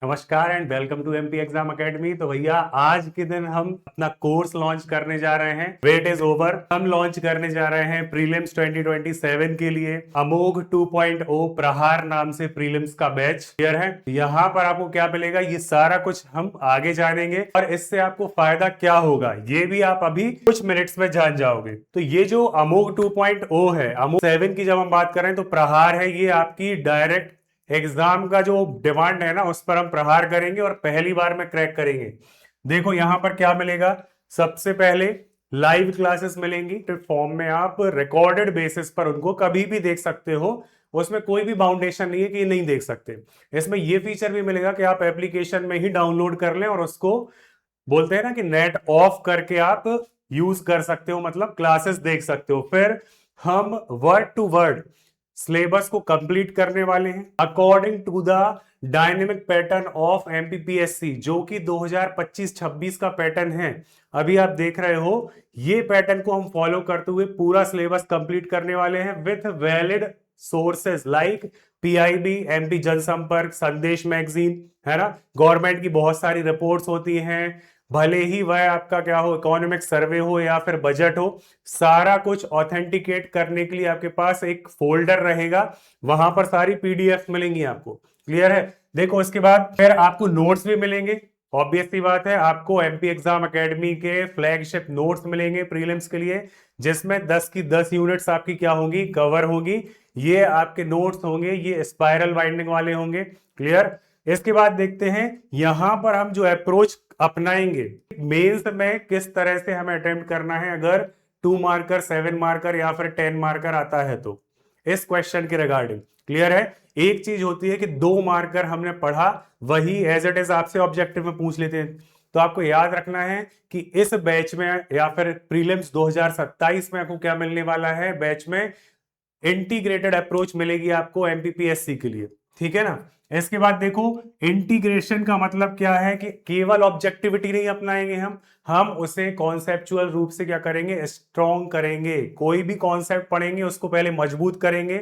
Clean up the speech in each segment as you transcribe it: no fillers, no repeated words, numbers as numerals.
नमस्कार and welcome to MP exam academy. तो भैया आज के दिन हम अपना कोर्स लॉन्च करने जा रहे हैं। Wait is over. हम लॉन्च करने जा रहे हैं प्रीलिम्स 2027 के लिए अमोघ 2.0 प्रहार नाम से प्रीलिम्स का बैच क्लियर है। यहाँ पर आपको क्या मिलेगा ये सारा कुछ हम आगे जानेंगे और इससे आपको फायदा क्या होगा ये भी आप अभी कुछ मिनट्स में जान जाओगे। तो ये जो अमोघ 2.0 है, अमोघ 7 की जब हम बात करें तो प्रहार है, ये आपकी डायरेक्ट एग्जाम का जो डिमांड है ना उस पर हम प्रहार करेंगे और पहली बार में क्रैक करेंगे। देखो यहां पर क्या मिलेगा। सबसे पहले लाइव क्लासेस मिलेंगी फॉर्म में, आप रिकॉर्डेड बेसिस पर उनको कभी भी देख सकते हो। उसमें कोई भी बाउंडेशन नहीं है कि नहीं देख सकते। इसमें यह फीचर भी मिलेगा कि आप एप्लीकेशन में ही डाउनलोड कर लें और उसको बोलते हैं ना कि नेट ऑफ करके आप यूज कर सकते हो, मतलब क्लासेस देख सकते हो। फिर हम वर्ड टू वर्ड सिलेबस को कंप्लीट करने वाले हैं according to the dynamic pattern of MPPSC, जो कि 2025-26 का पैटर्न है। अभी आप देख रहे हो ये पैटर्न को हम फॉलो करते हुए पूरा सिलेबस कंप्लीट करने वाले हैं with valid sources like PIB, MP जनसंपर्क, संदेश मैगजीन, है ना। गवर्नमेंट की बहुत सारी रिपोर्ट्स होती हैं, भले ही वह आपका क्या हो, इकोनॉमिक सर्वे हो या फिर बजट हो, सारा कुछ ऑथेंटिकेट करने के लिए आपके पास एक फोल्डर रहेगा। वहां पर सारी पीडीएफ मिलेंगी आपको। क्लियर है। देखो इसके बाद फिर आपको नोट्स भी मिलेंगे। ऑब्वियस सी बात है, आपको एमपी एग्जाम एकेडमी के फ्लैगशिप नोट्स मिलेंगे प्रीलिम्स के लिए, जिसमें 10 की 10 यूनिट्स आपकी क्या होंगी, कवर होगी। ये आपके नोट्स होंगे, ये स्पाइरल बाइंडिंग वाले होंगे। क्लियर। इसके बाद देखते हैं यहां पर हम जो अप्रोच अपनाएंगे मेंस में, किस तरह से हमें अटेम्प्ट करना है अगर 2 मार्कर, 7 मार्कर या फिर 10 मार्कर आता है तो इस क्वेश्चन के रिगार्डिंग। क्लियर है। एक चीज होती है कि 2 मार्कर हमने पढ़ा, वही एज इट इज आपसे ऑब्जेक्टिव में पूछ लेते हैं। तो आपको याद रखना है कि इस बैच में या फिर प्रीलिम्स 2027 में आपको क्या मिलने वाला है, बैच में इंटीग्रेटेड अप्रोच मिलेगी आपको एमपीपीएससी के लिए। ठीक है ना। इसके बाद देखो इंटीग्रेशन का मतलब क्या है कि केवल ऑब्जेक्टिविटी नहीं अपनाएंगे हम उसे कॉन्सेप्चुअल रूप से क्या करेंगे, स्ट्रॉन्ग करेंगे। कोई भी कॉन्सेप्ट पढ़ेंगे उसको पहले मजबूत करेंगे,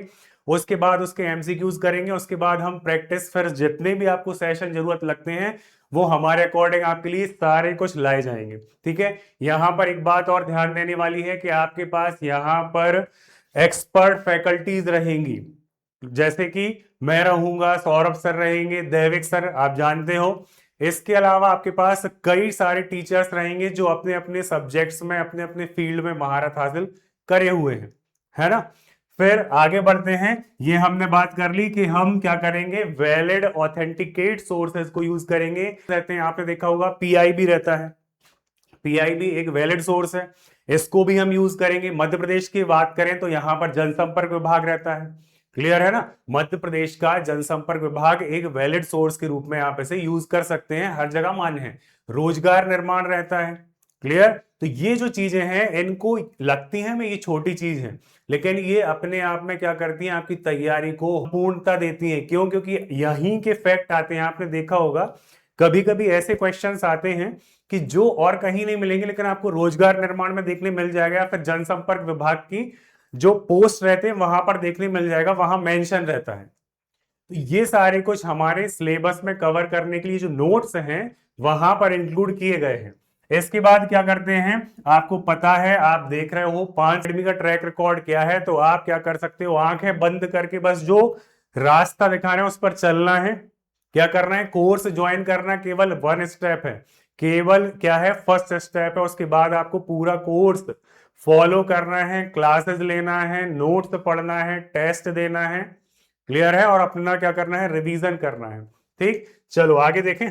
उसके बाद उसके एमसीक्यूज करेंगे, उसके बाद हम प्रैक्टिस, फिर जितने भी आपको सेशन जरूरत लगते हैं वो हमारे अकॉर्डिंग आपके लिए सारे कुछ लाए जाएंगे। ठीक है। यहां पर एक बात और ध्यान देने वाली है कि आपके पास यहां पर एक्सपर्ट फैकल्टीज रहेंगी, जैसे कि मैं रहूंगा, सौरभ सर रहेंगे, दैविक सर आप जानते हो। इसके अलावा आपके पास कई सारे टीचर्स रहेंगे जो अपने अपने सब्जेक्ट्स में, अपने अपने फील्ड में महारत हासिल करे हुए हैं, है ना। फिर आगे बढ़ते हैं। ये हमने बात कर ली कि हम क्या करेंगे, वैलिड ऑथेंटिकेट सोर्सेज को यूज करेंगे। रहते हैं आपने देखा होगा पीआईबी रहता है, पीआईबी एक वैलिड सोर्स है, इसको भी हम यूज करेंगे। मध्य प्रदेश की बात करें तो यहां पर जनसंपर्क विभाग रहता है। क्लियर है ना। मध्य प्रदेश का जनसंपर्क विभाग एक वैलिड सोर्स के रूप में आप इसे यूज कर सकते हैं, हर जगह मान्य है। रोजगार निर्माण रहता है। क्लियर। तो ये जो चीजें हैं इनको लगती हैं में ये छोटी चीज है, लेकिन ये अपने आप में क्या करती हैं, आपकी तैयारी को पूर्णता देती हैं। क्यों? क्योंकि यहीं के फैक्ट आते हैं। आपने देखा होगा कभी कभी ऐसे क्वेश्चंस आते हैं कि जो और कहीं नहीं मिलेंगे लेकिन आपको रोजगार निर्माण में देखने मिल जाएगा, या फिर जनसंपर्क विभाग की जो पोस्ट रहते हैं वहां पर देखने मिल जाएगा, वहां मेंशन रहता है। तो ये सारे कुछ हमारे सिलेबस में कवर करने के लिए जो नोट्स हैं वहां पर इंक्लूड किए गए हैं। इसके बाद क्या करते हैं, आपको पता है, आप देख रहे हो 5 आदमी का ट्रैक रिकॉर्ड क्या है, तो आप क्या कर सकते हो, आंखें बंद करके बस जो रास्ता दिखा रहे हैं उस पर चलना है। क्या करना है, कोर्स ज्वाइन करना केवल 1 स्टेप है, केवल क्या है, फर्स्ट स्टेप है। उसके बाद आपको पूरा कोर्स फॉलो करना है, क्लासेस लेना है, नोट्स पढ़ना है, टेस्ट देना है। क्लियर है। और अपना क्या करना है, रिवीजन करना है। ठीक। चलो आगे देखें।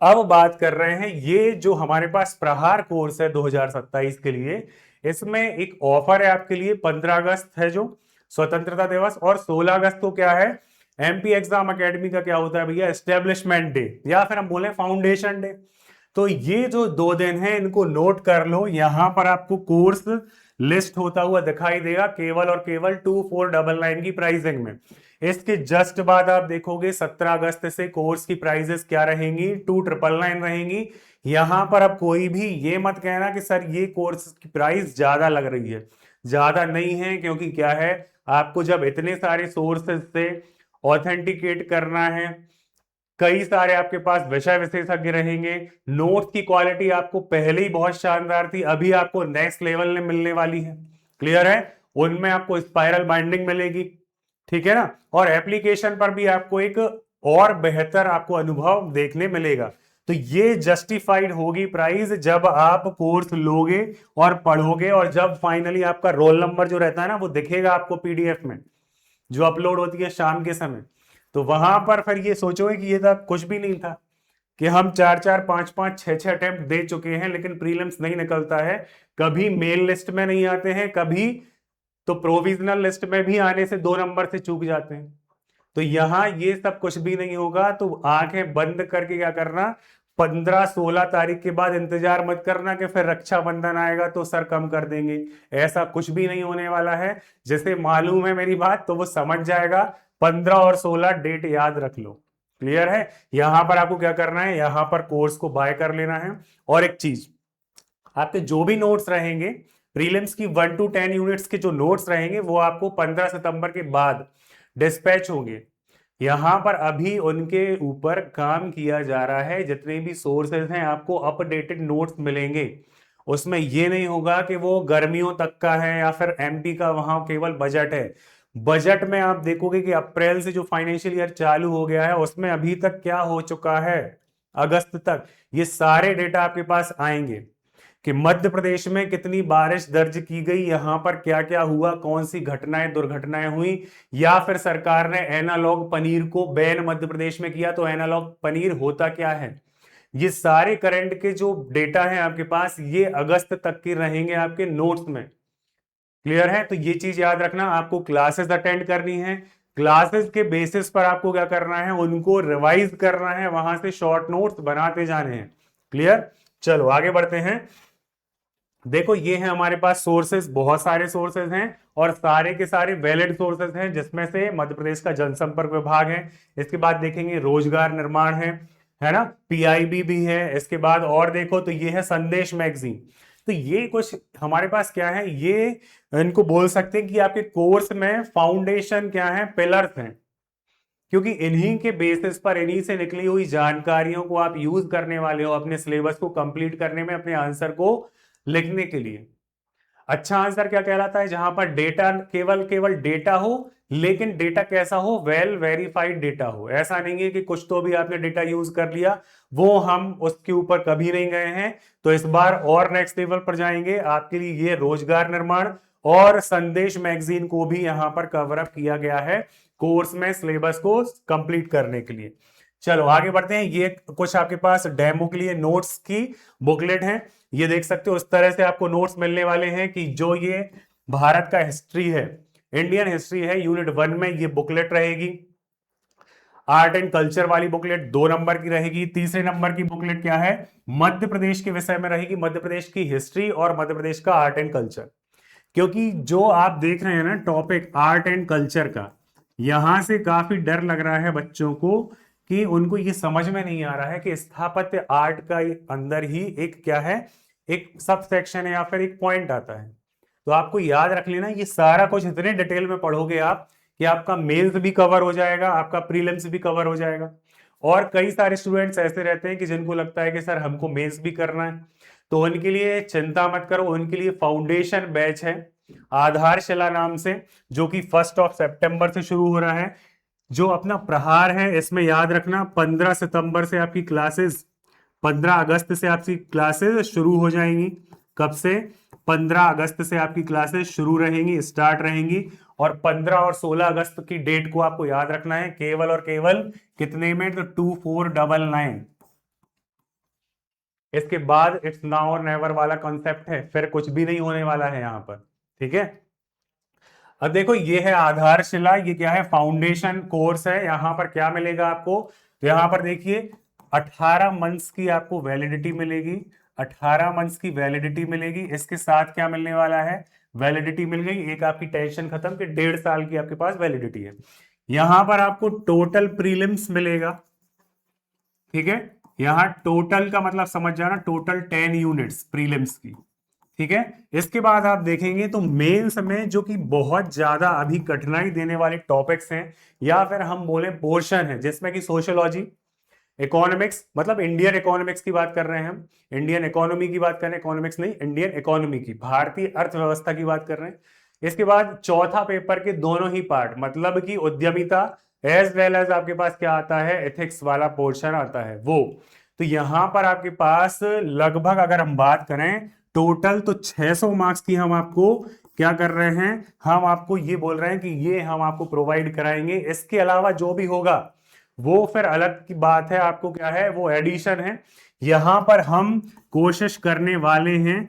अब बात कर रहे हैं ये जो हमारे पास प्रहार कोर्स है 2027 के लिए, इसमें एक ऑफर है आपके लिए। 15 अगस्त है जो स्वतंत्रता दिवस, और 16 अगस्त को क्या है, एमपी एग्जाम एकेडमी का क्या होता है भैया, एस्टेब्लिशमेंट डे, या फिर हम बोले फाउंडेशन डे। तो ये जो 2 दिन है इनको नोट कर लो। यहां पर आपको कोर्स लिस्ट होता हुआ दिखाई देगा केवल और केवल 2499 की प्राइसिंग में। इसके जस्ट बाद आप देखोगे 17 अगस्त से कोर्स की प्राइजेस क्या रहेंगी, 2999 रहेंगी। यहां पर अब कोई भी ये मत कहना कि सर ये कोर्स की प्राइस ज्यादा लग रही है, ज्यादा नहीं है। क्योंकि क्या है, आपको जब इतने सारे सोर्सेज से ऑथेंटिकेट करना है, कई सारे आपके पास विषय विशेषज्ञ रहेंगे। नोट्स की क्वालिटी आपको पहले ही बहुत शानदार थी, अभी आपको नेक्स्ट लेवल में मिलने वाली है। क्लियर है? उनमें आपको स्पाइरल बाइंडिंग मिलेगी, ठीक है ना, और एप्लीकेशन पर भी आपको एक और बेहतर आपको अनुभव देखने मिलेगा। तो ये जस्टिफाइड होगी प्राइस जब आप कोर्स लोगे और पढ़ोगे, और जब फाइनली आपका रोल नंबर जो रहता है ना वो दिखेगा आपको पीडीएफ में जो अपलोड होती है शाम के समय। तो वहां पर फिर ये सोचोगे कि ये था कुछ भी नहीं था, कि हम 4-4 5-5 6-6 अटेम्प्ट दे चुके हैं लेकिन प्रीलिम्स नहीं निकलता है, कभी मेल लिस्ट में नहीं आते हैं, कभी तो प्रोविजनल लिस्ट में भी आने से 2 नंबर से चूक जाते हैं। तो यहां ये सब कुछ भी नहीं होगा। तो आंखें बंद करके क्या करना, 15-16 तारीख के बाद इंतजार मत करना कि फिर रक्षाबंधन आएगा तो सर कम कर देंगे। ऐसा कुछ भी नहीं होने वाला है। जैसे मालूम है मेरी बात तो वो समझ जाएगा। 15 और 16 डेट याद रख लो। क्लियर है? यहां पर आपको क्या करना है, यहां पर कोर्स को बाय कर लेना है। और एक चीज, आपके जो भी नोट्स रहेंगे प्रीलिम्स की 1 to 10 यूनिट्स के जो नोट्स रहेंगे वो आपको 15 सितंबर के बाद डिस्पैच होंगे। यहां पर अभी उनके ऊपर काम किया जा रहा है। जितने भी सोर्सेज हैं आपको अपडेटेड नोट्स मिलेंगे। उसमें ये नहीं होगा कि वो गर्मियों तक का है या फिर एमपी का वहां केवल बजट है। बजट में आप देखोगे कि अप्रैल से जो फाइनेंशियल ईयर चालू हो गया है उसमें अभी तक क्या हो चुका है, अगस्त तक ये सारे डेटा आपके पास आएंगे कि मध्य प्रदेश में कितनी बारिश दर्ज की गई, यहां पर क्या क्या हुआ, कौन सी घटनाएं दुर्घटनाएं हुई, या फिर सरकार ने एनालॉग पनीर को बैन मध्य प्रदेश में किया तो एनालॉग पनीर होता क्या है। ये सारे करंट के जो डेटा है आपके पास ये अगस्त तक के रहेंगे आपके नोट्स में। क्लियर है? तो ये चीज याद रखना, आपको क्लासेस अटेंड करनी है, क्लासेस के बेसिस पर आपको क्या करना है, उनको रिवाइज करना है, वहां से शॉर्ट नोट्स बनाते जाने हैं। क्लियर? चलो आगे बढ़ते हैं। देखो ये है हमारे पास सोर्सेज, बहुत सारे सोर्सेज हैं और सारे के सारे वैलिड सोर्सेज हैं, जिसमें से मध्य प्रदेश का जनसंपर्क विभाग है, इसके बाद देखेंगे रोजगार निर्माण है ना, पीआईबी भी है, इसके बाद और देखो तो ये है संदेश मैगजीन। तो ये कुछ हमारे पास क्या है, ये इनको बोल सकते हैं कि आपके कोर्स में फाउंडेशन क्या है, पिलर्स हैं, क्योंकि इन्हीं के बेसिस पर, इन्हीं से निकली हुई जानकारियों को आप यूज करने वाले हो अपने सिलेबस को कंप्लीट करने में, अपने आंसर को लिखने के लिए। अच्छा आंसर क्या कहलाता है, जहां पर डेटा केवल केवल डेटा हो, लेकिन डेटा कैसा हो, वेल वेरीफाइड डेटा हो। ऐसा नहीं है कि कुछ तो भी आपने डेटा यूज कर लिया, वो हम उसके ऊपर कभी नहीं गए हैं। तो इस बार और नेक्स्ट लेवल पर जाएंगे, आपके लिए ये रोजगार निर्माण और संदेश मैगजीन को भी यहां पर कवर अप किया गया है कोर्स में सिलेबस को कंप्लीट करने के लिए। चलो आगे बढ़ते हैं। ये कुछ आपके पास डेमो के लिए नोट्स की बुकलेट है, ये देख सकते हो। उस तरह से आपको नोट्स मिलने वाले हैं कि जो ये भारत का हिस्ट्री है, इंडियन हिस्ट्री है, यूनिट 1 में ये बुकलेट रहेगी। आर्ट एंड कल्चर वाली बुकलेट 2 नंबर की रहेगी। तीसरे नंबर की बुकलेट क्या है, मध्य प्रदेश के विषय में रहेगी, मध्य प्रदेश की हिस्ट्री और मध्य प्रदेश का आर्ट एंड कल्चर। क्योंकि जो आप देख रहे हैं ना टॉपिक आर्ट एंड कल्चर का, यहां से काफी डर लग रहा है बच्चों को कि उनको ये समझ में नहीं आ रहा है कि स्थापत्य आर्ट का अंदर ही एक क्या है, एक सब सेक्शन है या फिर एक पॉइंट आता है। तो आपको याद रख लेना, ये सारा कुछ इतने डिटेल में पढ़ोगे आप कि आपका मेंस भी कवर हो जाएगा, आपका प्रीलिम्स भी कवर हो जाएगा। और कई सारे स्टूडेंट्स ऐसे रहते हैं कि जिनको लगता है कि सर हमको मेंस भी करना है, तो उनके लिए चिंता मत करो, उनके लिए फाउंडेशन बैच है आधारशिला नाम से, जो कि 1 सितंबर से शुरू हो रहा है। जो अपना प्रहार है इसमें याद रखना 15 सितंबर से आपकी क्लासेस, 15 अगस्त से आपकी क्लासेस शुरू हो जाएंगी। कब से? 15 अगस्त से आपकी क्लासेस शुरू रहेंगी, स्टार्ट रहेंगी। और 15 और 16 अगस्त की डेट को आपको याद रखना है, केवल और केवल कितने में, तो 2499। इसके बाद इट्स नाउ और नेवर वाला कॉन्सेप्ट है, फिर कुछ भी नहीं होने वाला है यहां पर। ठीक है? अब देखो ये है आधारशिला, ये क्या है, फाउंडेशन कोर्स है। यहां पर क्या मिलेगा आपको, तो यहां पर देखिए 18 मंथ्स की आपको वैलिडिटी मिलेगी, 18 मंथ्स की वैलिडिटी मिलेगी। इसके साथ क्या मिलने वाला है, वैलिडिटी मिल गई, एक आपकी टेंशन खत्म कि 1.5 साल की आपके पास वैलिडिटी है। यहां पर आपको टोटल प्रीलिम्स मिलेगा। ठीक है? यहां टोटल का मतलब समझ जाना, टोटल 10 यूनिट्स प्रीलिम्स की। ठीक है? इसके बाद आप देखेंगे तो मेंस में जो कि बहुत ज्यादा अभी कठिनाई देने वाले टॉपिक्स हैं, या फिर हम बोले पोर्शन है, जिसमें कि सोशियोलॉजी, इकोनॉमिक्स मतलब इंडियन इकोनॉमिक्स की बात कर रहे हैं हम, इंडियन इकोनॉमी की बात कर रहे हैं, इकोनॉमिक्स नहीं, इंडियन इकोनॉमी की, भारतीय अर्थव्यवस्था की बात कर रहे हैं। इसके बाद चौथा पेपर के दोनों ही पार्ट, मतलब कि उद्यमिता एज वेल एज आपके पास क्या आता है, एथिक्स वाला पोर्शन आता है वो। तो यहां पर आपके पास लगभग अगर हम बात करें टोटल तो 600 मार्क्स की हम आपको क्या कर रहे हैं, हम आपको ये बोल रहे हैं कि ये हम आपको प्रोवाइड कराएंगे। इसके अलावा जो भी होगा वो फिर अलग की बात है, आपको क्या है वो एडिशन है। यहां पर हम कोशिश करने वाले हैं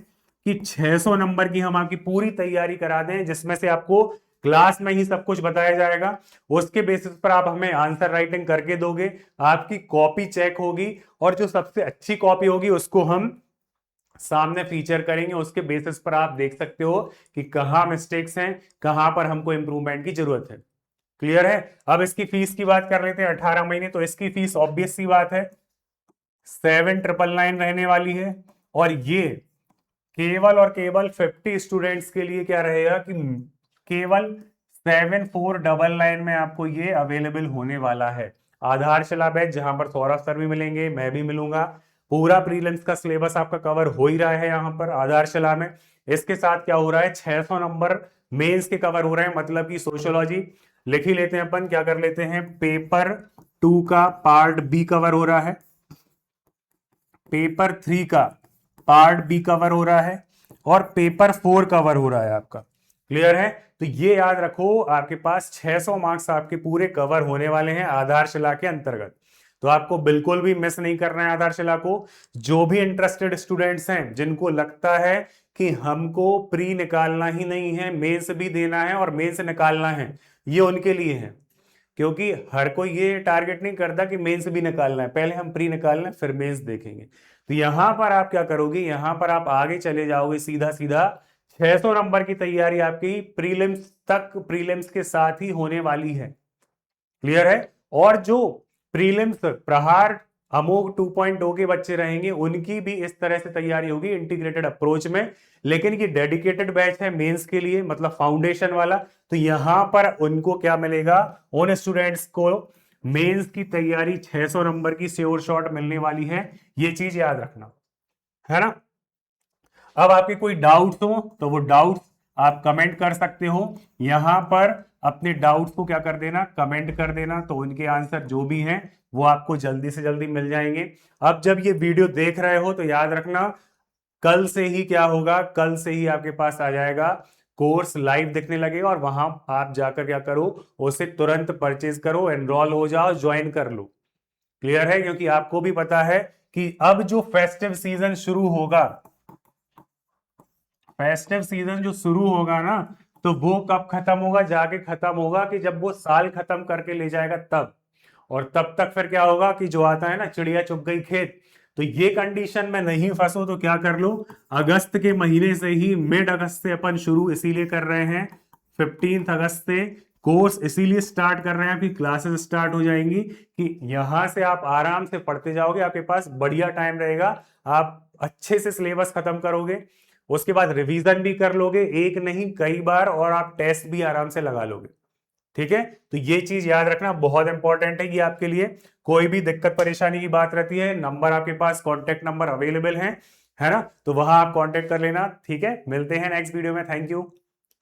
कि 600 नंबर की हम आपकी पूरी तैयारी करा दें, जिसमें से आपको क्लास में ही सब कुछ बताया जाएगा। उसके बेसिस पर आप हमें आंसर राइटिंग करके दोगे, आपकी कॉपी चेक होगी और जो सबसे अच्छी कॉपी होगी उसको हम सामने फीचर करेंगे। उसके बेसिस पर आप देख सकते हो कि कहां मिस्टेक्स हैं, कहां पर हमको इंप्रूवमेंट की जरूरत है। क्लियर है। अब इसकी फीस की बात कर लेते हैं, 18 महीने, तो इसकी फीस ऑब्वियस सी बात है 7,999 रहने वाली है। और ये केवल और केवल 50 स्टूडेंट्स के लिए क्या रहेगा कि केवल 7,499 में आपको ये अवेलेबल होने वाला है। आधारशिला बैच जहां पर सौरभ सर भी मिलेंगे, मैं भी मिलूंगा, पूरा प्रीलिम्स का सिलेबस आपका कवर हो ही रहा है यहाँ पर आधारशिला में। इसके साथ क्या हो रहा है, 600 नंबर मेंस के कवर हो रहे हैं, मतलब कि सोशियोलॉजी लिख ही लेते हैं अपन, क्या कर लेते हैं, पेपर 2 का पार्ट बी कवर हो रहा है, पेपर 3 का पार्ट बी कवर हो रहा है और पेपर 4 कवर हो रहा है आपका। क्लियर है। तो ये याद रखो, आपके पास 600 मार्क्स आपके पूरे कवर होने वाले हैं आधारशिला के अंतर्गत। तो आपको बिल्कुल भी मिस नहीं करना है आधारशिला को। जो भी इंटरेस्टेड स्टूडेंट्स हैं, जिनको लगता है कि हमको प्री निकालना ही नहीं है, मेंस भी देना है और मेंस निकालना है, ये उनके लिए है। क्योंकि हर कोई ये टारगेट नहीं करता कि मेंस भी निकालना है, पहले हम प्री निकालना है फिर मेंस देखेंगे। तो यहां पर आप क्या करोगे, यहां पर आप आगे चले जाओगे सीधा सीधा। 600 नंबर की तैयारी आपकी प्रीलिम्स तक, प्रीलिम्स के साथ ही होने वाली है। क्लियर है। और जो प्रीलिम्स प्रहार अमोघ 2.0 के बच्चे रहेंगे, उनकी भी इस तरह से तैयारी होगी इंटीग्रेटेड अप्रोच में। लेकिन ये डेडिकेटेड बैच है मेंस के लिए, मतलब फाउंडेशन वाला। तो यहां पर उनको क्या मिलेगा, उन स्टूडेंट्स को मेंस की तैयारी 600 नंबर की श्योर शॉट मिलने वाली है। ये चीज याद रखना है ना। अब आपके कोई डाउट्स हो तो वो डाउट्स आप कमेंट कर सकते हो यहां पर, अपने डाउट्स को क्या कर देना, कमेंट कर देना, तो उनके आंसर जो भी हैं वो आपको जल्दी से जल्दी मिल जाएंगे। अब जब ये वीडियो देख रहे हो तो याद रखना, कल से ही क्या होगा, कल से ही आपके पास आ जाएगा कोर्स, लाइव दिखने लगेगा और वहां आप जाकर क्या करो, उसे तुरंत परचेज करो, एनरोल हो जाओ, ज्वाइन कर लो। क्लियर है। क्योंकि आपको भी पता है कि अब जो फेस्टिव सीजन शुरू होगा, फेस्टिव सीजन जो शुरू होगा ना, तो वो कब खत्म होगा, जाके खत्म होगा कि जब वो साल खत्म करके ले जाएगा तब। और तब तक फिर क्या होगा कि जो आता है ना, चिड़िया चुग गई खेत। तो ये कंडीशन में नहीं फंसो तो क्या कर लो, अगस्त के महीने से ही, मिड अगस्त से अपन शुरू इसीलिए कर रहे हैं, 15 अगस्त से कोर्स इसीलिए स्टार्ट कर रहे हैं कि क्लासेस स्टार्ट हो जाएंगी, कि यहां से आप आराम से पढ़ते जाओगे, आपके पास बढ़िया टाइम रहेगा, आप अच्छे से सिलेबस खत्म करोगे, उसके बाद रिवीजन भी कर लोगे, एक नहीं कई बार, और आप टेस्ट भी आराम से लगा लोगे। ठीक है। तो ये चीज याद रखना बहुत इंपॉर्टेंट है ये आपके लिए। कोई भी दिक्कत परेशानी की बात रहती है, नंबर आपके पास कॉन्टेक्ट नंबर अवेलेबल है ना, तो वहां आप कॉन्टेक्ट कर लेना। ठीक है, मिलते हैं नेक्स्ट वीडियो में। Thank you.